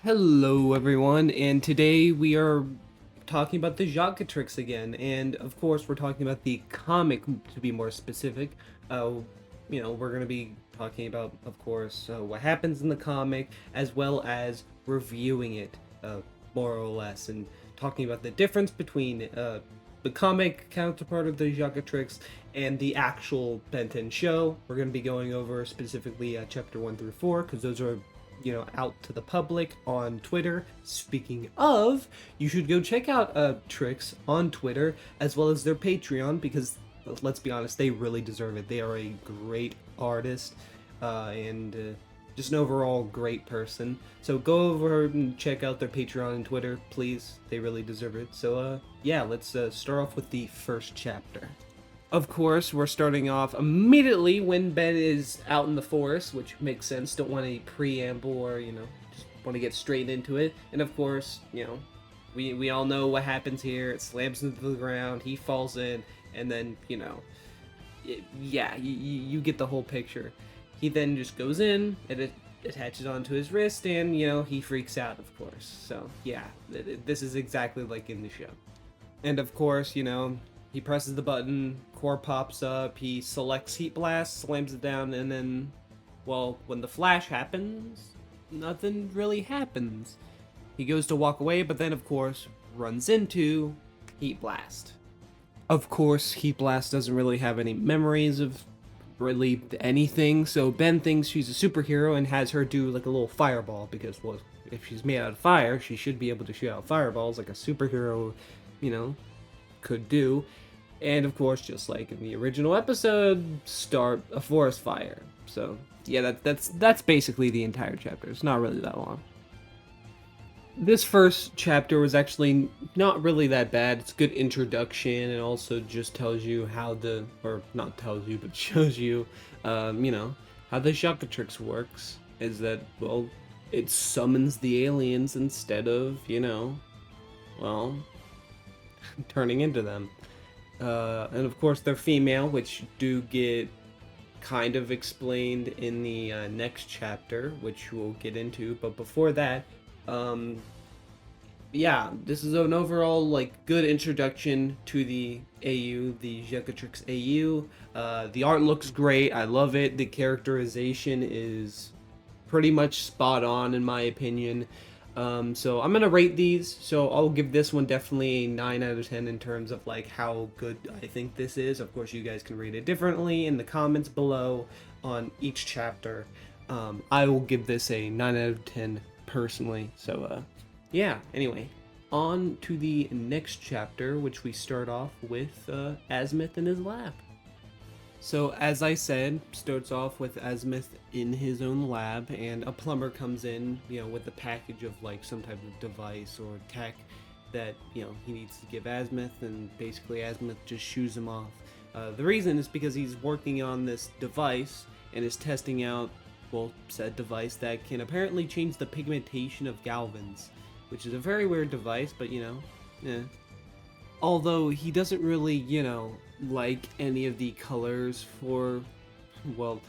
Hello everyone, and today we are talking about the Chaquetrix again, and of course we're talking about the comic to be more specific. Uh, we're going to be talking about, of course, what happens in the comic, as well as reviewing it, more or less, and talking about the difference between the comic counterpart of the Chaquetrix and the actual Benton show. We're going to be going over specifically chapter 1 through 4, because those are out to the public on Twitter. Speaking of, you should go check out Trix on Twitter as well as their Patreon, because let's be honest, they really deserve it. They are a great artist and just an overall great person. So go over and check out their Patreon and Twitter, please. They really deserve it. So yeah, let's start off with the first chapter. Of course, we're starting off immediately when Ben is out in the forest, which makes sense. Don't want any preamble or, just want to get straight into it. And of course, we all know what happens here. It slams into the ground, he falls in, and then, you get the whole picture. He then just goes in, and it attaches onto his wrist, and, he freaks out, of course. So, yeah, this is exactly like in the show. And of course, he presses the button, core pops up, he selects Heat Blast, slams it down, and then, well, when the flash happens, nothing really happens. He goes to walk away, but then, of course, runs into Heat Blast. Of course, Heat Blast doesn't really have any memories of really anything, so Ben thinks she's a superhero and has her do like a little fireball, because, well, if she's made out of fire, she should be able to shoot out fireballs like a superhero, could do. And of course, just like in the original episode, start a forest fire. So yeah, that's basically the entire chapter. It's not really that long. This first chapter was actually not really that bad. It's a good introduction, and also just tells you how or not tells you, but shows you, how the Chaquetrix works. Is that, well, it summons the aliens instead of, well, turning into them. And of course they're female, which do get kind of explained in the next chapter, which we'll get into. But before that, yeah, this is an overall like good introduction to the AU, the Chaquetrix AU. The art looks great. I love it. The characterization is pretty much spot on in my opinion. So I'm gonna rate these. So I'll give this one definitely a 9 out of 10 in terms of like how good I think this is. Of course, you guys can rate it differently in the comments below on each chapter. I will give this a 9 out of 10 personally. So yeah. Anyway, on to the next chapter, which we start off with Azimuth in his lab. So, as I said, starts off with Azimuth in his own lab, and a plumber comes in, with a package of like some type of device or tech that, he needs to give Azimuth, and basically Azimuth just shoos him off. The reason is because he's working on this device and is testing out, well, said device that can apparently change the pigmentation of Galvans, which is a very weird device, but yeah. Although he doesn't really, like any of the colors for, well,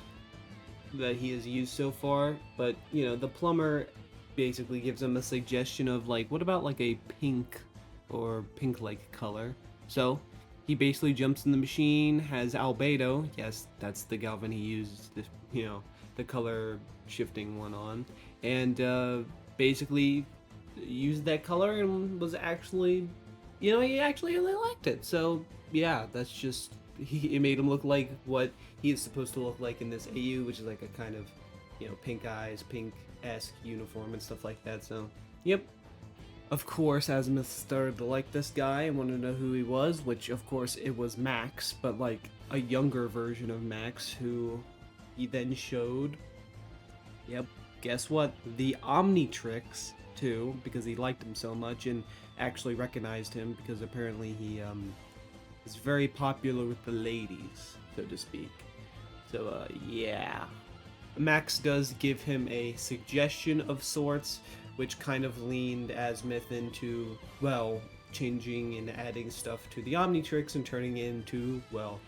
that he has used so far. But, the plumber basically gives him a suggestion of, like, what about, like, a pink or pink-like color? So, he basically jumps in the machine, has albedo. Yes, that's the Galvan he used, the color shifting one on. And, basically used that color and was actually... he actually really liked it. So, yeah, that's just... It made him look like what he is supposed to look like in this AU, which is like a kind of, pink eyes, pink-esque uniform and stuff like that. So, yep. Of course, Azimuth started to like this guy and wanted to know who he was, which, of course, it was Max, but, like, a younger version of Max, who he then showed... Yep, guess what? The Omnitrix, too, because he liked him so much, and actually recognized him because apparently he is very popular with the ladies, so to speak. So yeah, Max does give him a suggestion of sorts, which kind of leaned Azimuth into, well, changing and adding stuff to the Omnitrix and turning it into, well,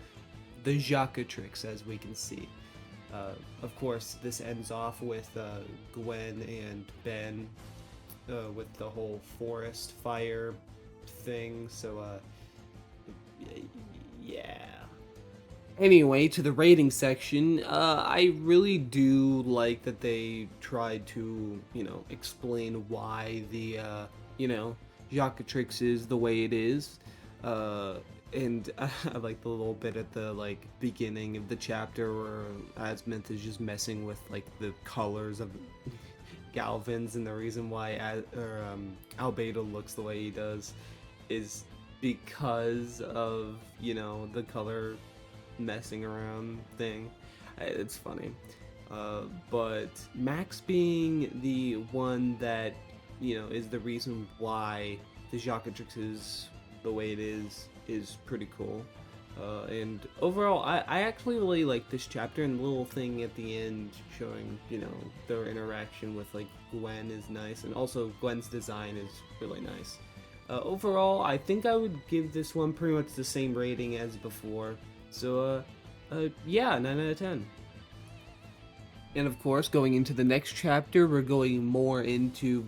the Chaquetrix, as we can see. Of course, this ends off with Gwen and Ben with the whole forest fire thing. So yeah. Anyway, to the rating section, I really do like that they tried to, explain why the, Chaquetrix is the way it is. And I like the little bit at the, beginning of the chapter where Asmith is just messing with, the colors of Galvin's, and the reason why Albedo looks the way he does is because of, the color messing around thing. It's funny. But Max being the one that, is the reason why the Chaquetrix is the way it is pretty cool. And overall, I actually really like this chapter, and the little thing at the end showing, their interaction with, Gwen is nice, and also Gwen's design is really nice. Overall, I think I would give this one pretty much the same rating as before. So, yeah, 9 out of 10. And of course, going into the next chapter, we're going more into,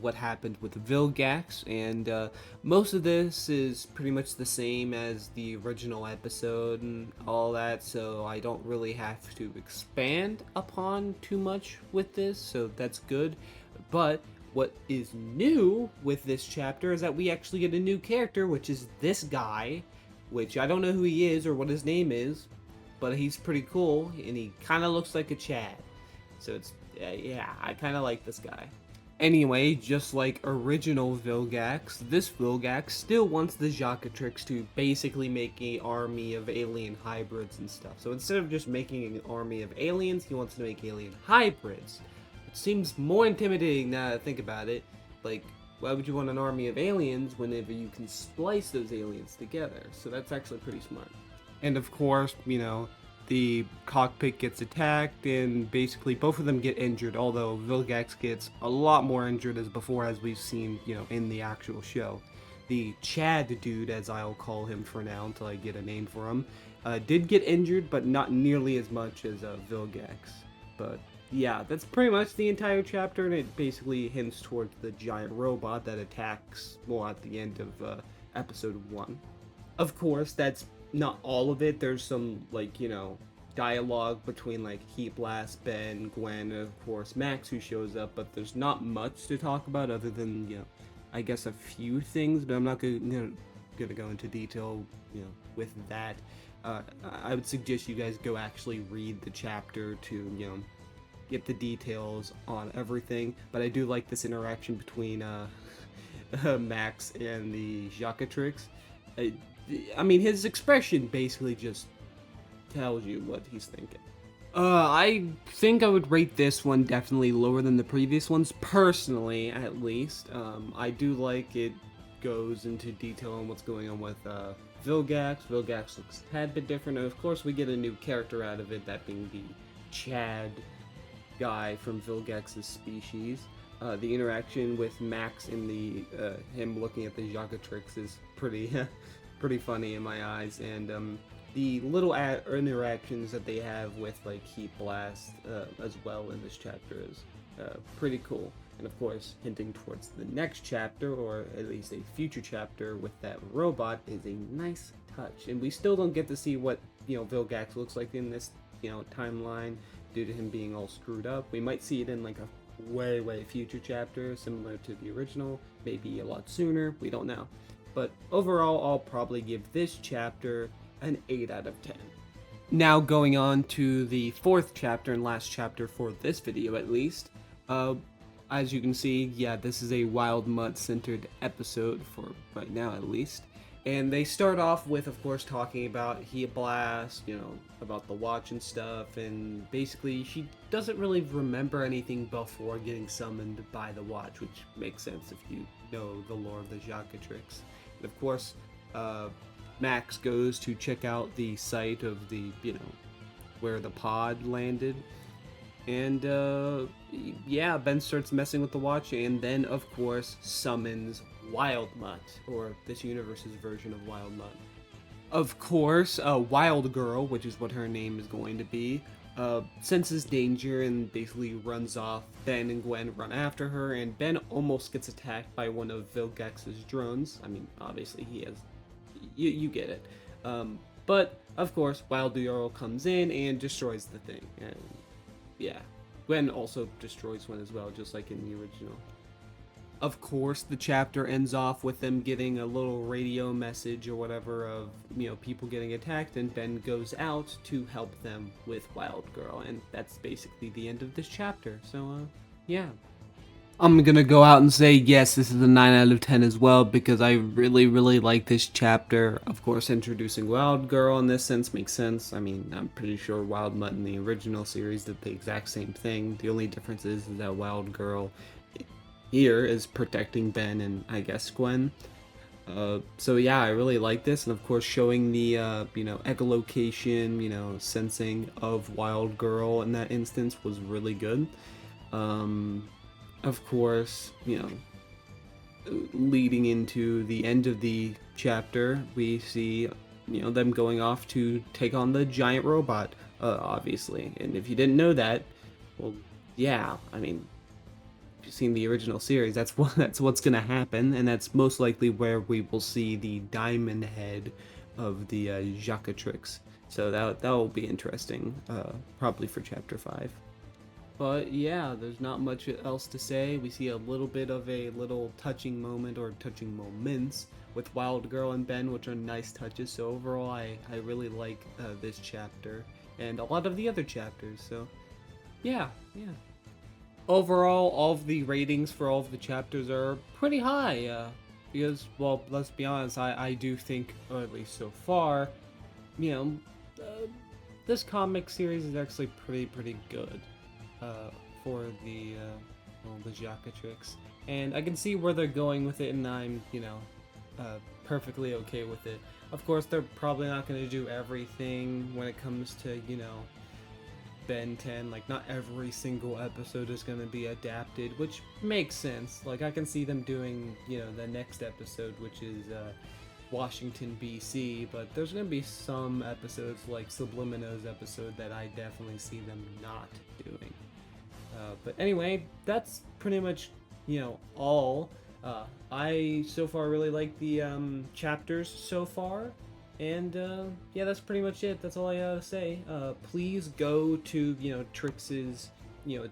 what happened with Vilgax, and most of this is pretty much the same as the original episode and all that, so I don't really have to expand upon too much with this, so that's good. But what is new with this chapter is that we actually get a new character, which is this guy, which I don't know who he is or what his name is, but he's pretty cool, and he kind of looks like a Chad. So it's, yeah, I kind of like this guy. Anyway, just like original Vilgax, this Vilgax still wants the Chaquetrix to basically make an army of alien hybrids and stuff. So instead of just making an army of aliens, he wants to make alien hybrids. It seems more intimidating now that I think about it. Like, why would you want an army of aliens whenever you can splice those aliens together? So that's actually pretty smart. And of course, the cockpit gets attacked, and basically both of them get injured, although Vilgax gets a lot more injured as before, as we've seen, in the actual show. The Chad dude, as I'll call him for now until I get a name for him, did get injured, but not nearly as much as Vilgax. But yeah, that's pretty much the entire chapter, and it basically hints towards the giant robot that attacks, well, at the end of episode 1. Of course, that's not all of it. There's some, dialogue between, Heat Blast, Ben, Gwen, and of course Max, who shows up, but there's not much to talk about other than, I guess a few things, but I'm not gonna go into detail, with that. I would suggest you guys go actually read the chapter to, get the details on everything, but I do like this interaction between, Max and the Chaquetrix. I mean, his expression basically just tells you what he's thinking. I think I would rate this one definitely lower than the previous ones, personally, at least. I do like it goes into detail on what's going on with Vilgax. Vilgax looks a tad bit different, and of course we get a new character out of it, that being the Chad guy from Vilgax's species. The interaction with Max and the him looking at the Chaquetrix is pretty pretty funny in my eyes, and the little interactions that they have with Heat Blast as well in this chapter is pretty cool, and of course hinting towards the next chapter, or at least a future chapter with that robot, is a nice touch. And we still don't get to see what Vilgax looks like in this timeline due to him being all screwed up. We might see it in a way future chapter similar to the original, maybe a lot sooner, we don't know. But overall, I'll probably give this chapter an 8 out of 10. Now going on to the 4th chapter and last chapter for this video at least. As you can see, yeah, this is a Wild Mutt centered episode for right now at least. And they start off with, of course, talking about Heat Blast, about the watch and stuff, and basically she doesn't really remember anything before getting summoned by the watch, which makes sense if you know the lore of the Chaquetrix. And of course, Max goes to check out the site of the, where the pod landed. And, yeah, Ben starts messing with the watch, and then, of course, summons Wild Mutt, or this universe's version of Wild Mutt. Of course, Wild Girl, which is what her name is going to be, senses danger and basically runs off. Ben and Gwen run after her, and Ben almost gets attacked by one of Vilgax's drones. I mean, obviously he has, you get it. But of course, Wild Earl comes in and destroys the thing, and yeah, Gwen also destroys one as well, just like in the original. Of course, the chapter ends off with them getting a little radio message or whatever of, people getting attacked, and Ben goes out to help them with Wild Girl, and that's basically the end of this chapter. So, yeah. I'm gonna go out and say, yes, this is a 9 out of 10 as well, because I really, really like this chapter. Of course, introducing Wild Girl in this sense makes sense. I mean, I'm pretty sure Wild Mutt in the original series did the exact same thing. The only difference is that Wild Girl here is protecting Ben and I guess Gwen. So yeah, I really like this, and of course showing the echolocation, sensing of Wild Girl in that instance was really good. Of course, leading into the end of the chapter, we see them going off to take on the giant robot, obviously. And if you didn't know that, well, yeah, I mean, you've seen the original series, that's what's gonna happen, and that's most likely where we will see the diamond head of the Chaquetrix. So that will be interesting, probably for chapter 5. But yeah, there's not much else to say. We see a little bit of a little touching moment, or touching moments, with Wild Girl and Ben, which are nice touches. So overall, I really like this chapter and a lot of the other chapters. So yeah. Overall, all of the ratings for all of the chapters are pretty high, because, well, let's be honest, I do think, or at least so far, this comic series is actually pretty good, for the Chaquetrix, and I can see where they're going with it, and I'm, perfectly okay with it. Of course, they're probably not going to do everything when it comes to, Ben 10, like not every single episode is going to be adapted, which makes sense. Like I can see them doing, the next episode, which is Washington, BC, but there's going to be some episodes like Sublimino's episode that I definitely see them not doing. But anyway, that's pretty much, all. I so far really like the chapters so far. And yeah, that's pretty much it. That's all I gotta say. Please go to Trix's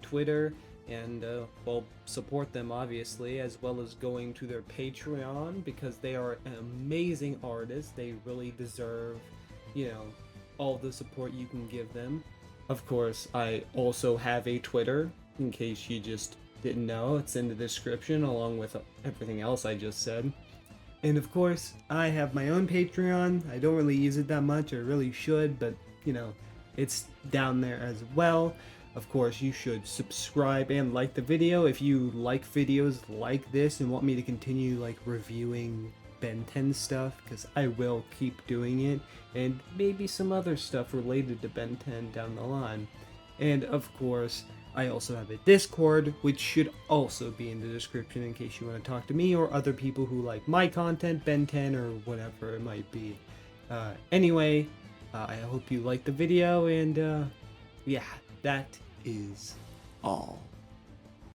Twitter and well, support them obviously, as well as going to their Patreon, because they are an amazing artist. They really deserve all the support you can give them. Of course, I also have a Twitter, in case you just didn't know. It's in the description along with everything else I just said. And of course, I have my own Patreon. I don't really use it that much. I really should, but it's down there as well. Of course, you should subscribe and like the video if you like videos like this and want me to continue like reviewing Ben 10 stuff, because I will keep doing it, and maybe some other stuff related to Ben 10 down the line. And of course, I also have a Discord, which should also be in the description in case you want to talk to me or other people who like my content, Ben 10, or whatever it might be. Anyway, I hope you liked the video, and yeah, that is all.